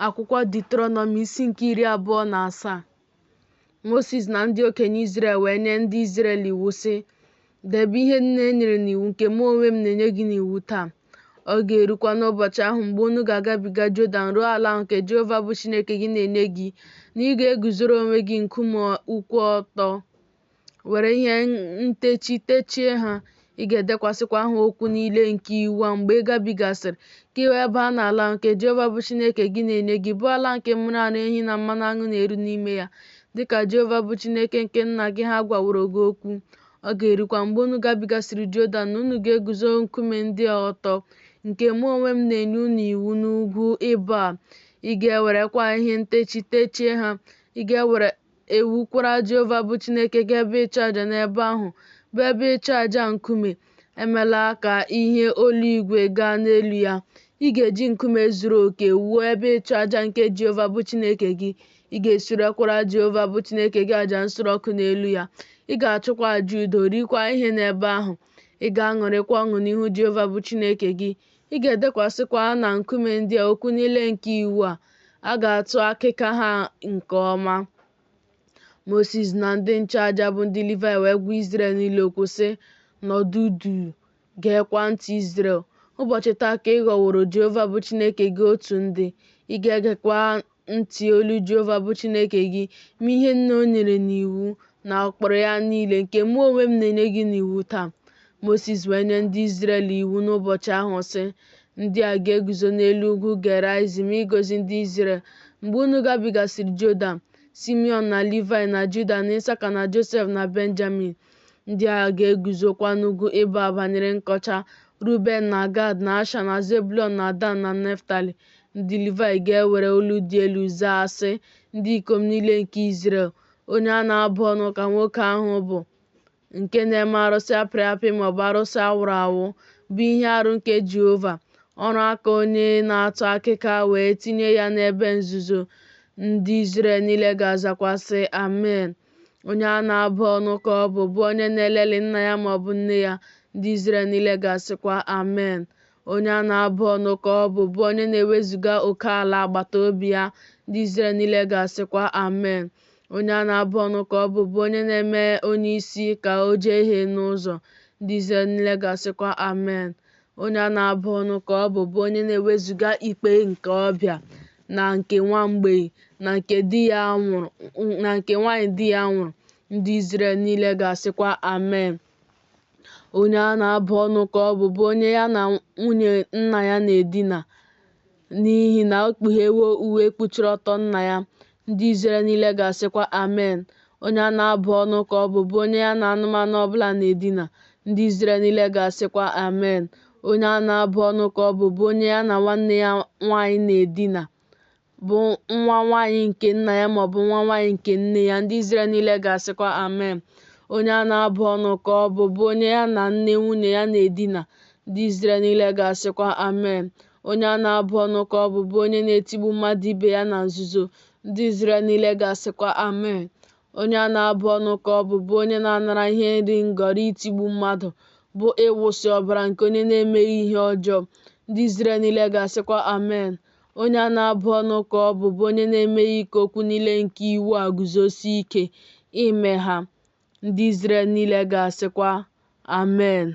Akwụkwọ Diuteronomi isi nke 27. Mosis na ndị okenye Izrel wee nye ndị Izrel iwu sị, debe ihe niile e nyere n'iwu nke mụ onwe m na-enye gị n'iwu taa. Ọ ga-erukwa n'ụbọchị ahụ mgbe unu ga-agabiga Jọdan ruo ala ahụ nke Jehova bụ Chineke gị na-enye gị, na ị ga-eguzoro onwe gị nkume ukwu ọtọ, were ihe ntechi techie ha. Ị ga-edekwasịkwa ha okwu niile nke iwu a mgbe ị gabigasịrị, ka ị wee baa n'ala ahụ nke Jehova bụ Chineke gị na-enye gị, bụ ala nke mmanụ ara ehi na mmanụ aṅụ na-eru n'ime ya, dịka Jehova bụ Chineke nke nna gị ha gwaworo gị okwu. Ọ ga-erukwa mgbe unu gabigasịrị Jọdan na unu ga-eguzo nkume ndị a ọtọ, nke mụ onwe m na-enye unu iwu n'ugwu Ịba. Ị ga-ewerekwa ihe ntechi techie ha. Ị ga-ewere ewu kwara Jehova bụ Chineke gị ebe ịchụ aja n'ebe ahụ, bụ ebe ịchụ aja nkume. Emela ka ihe olu igwe gaa n'elu ya. Ị ga-eji nkume zuru oke wuo ebe ịchụ aja nke Jehova bụ Chineke gị. Ị ga-esurekwara Jehova bụ Chineke gị aja nsure ọkụ n'elu ya. Ị ga-achụkwa aja udo, rikwa ihe n'ebe ahụ. Ị ga-aṅụrịkwa ọṅụ n'ihu Jehova bụ Chineke gị. Ị ga-edekwasịkwa na nkume ndị a okwu niile nke iwu a. A ga-atụ akịka ha nke ọma. Mosis na ndị nchụaja bụ ndị Livayị wee gwa Izrel niile okwu sị, nọdụ duu, geekwa ntị Izrel. Ụbọchị taa ka ị ghọworo Jehova bụ Chineke gị otu ndị. Ị ga-egekwa ntị olu Jehova bụ Chineke gị, ma ihe nne o nyere n'iwu na ụkpụrụ ya niile nke mụ onwe m na-enye gị n'iwu taa. Mosis wee nye ndị Izrel iwu n'ụbọchị ahụ sị, ndị a ga-eguzo n'elu ugwu Gerizim ịgọzi ndị Izrel mgbe unu gabigasịrị Jọdan: Simeon na Livayị na Juda na Isaka na Josef na Benjamin. Ndị a ga-eguzokwa n'ugwu Ịba banyere nkọcha: Ruben na Gad na Asha na Zebụlọn na Dan na Neftali. Ndị Livayị ga-ewere olu dị elu zaa sị, ndị ikom niile nke Izrel, onye a na-abụ ọnụ ka nwoke ahụ bụ, nke na-eme arụsị apịrị apị maọbụ arụsị awụrụ awụ, bụ ihe arụ nke Jehova, ọrụ aka onye na-atụ akịka, wee tinye ya n'ebe nzuzo. Ndị Izrel niile ga-azakwa sị, Amen. Onye a na-abụ ọnụ ka ọ bụ onye na-eleli nna ya maọbụ nne ya. Ndị Izrel niile ga-asịkwa, Amen. Onye a na-abụ ọnụ ka ọ bụ onye na-ewezuga oke ala agbata obi ya. Ndị Izrel niile ga-asịkwa, Amen. Onye a na-abụ ọnụ ka ọ bụ onye na-eme onye isi ka o jehie n'ụzọ. Ndị Izrel niile ga-asịkwa, Amen. Onye a na-abụ ọnụ ka ọ bụ onye na-ewezuga ikpe nke ọbịa na nke nwa mgbei na nke nwaanyị di ya nwụrụ. Ndị Izrel niile ga-asịkwa, Amen. Onye a na-abụ ọnụ ka ọ bụ onye ya na nwunye nna ya na-edina, n'ihi na o kpughewo uwe kpuchiri ọtọ nna ya. Ndị Izrel niile ga-asịkwa, Amen. Onye a na-abụ ọnụ ka ọ bụ onye ya na anụmanụ ọbụla na-edina. Ndị Izrel niile ga-asịkwa, Amen. Onye a na-abụ ọnụ ka ọ bụ onye ya na nwanne ya nwaanyị na-edina, bụ nwa nwaanyị nke nna ya maọbụ nwa nwaanyị nke nne ya. Ndị Izrel niile ga-asịkwa, Amen. Onye a na-abụ ọnụ ka ọ bụ onye ya na nne nwunye ya na-edina. Ndị Izrel niile ga-asịkwa, Amen. Onye a na-abụ ọnụ ka ọ bụ onye na-etigbu mmadụ ibe ya na nzuzo. Ndị Izrel niile ga-asịkwa, Amen. Onye a na-abụ ọnụ ka ọ bụ onye na-anara ihe nri ngọrọ itigbu mmadụ, bụ ịwụsị ọbara nke onye na-emeghị ihe ọjọọ. Ndị Izrel niile ga-asịkwa, Amen. Onye a na-abụ ọnụ ka ọ bụ onye na-emeghị ka okwu niile nke iwu a guzosie ike ime ha. Ndị Izrel niile ga-asịkwa, Amen.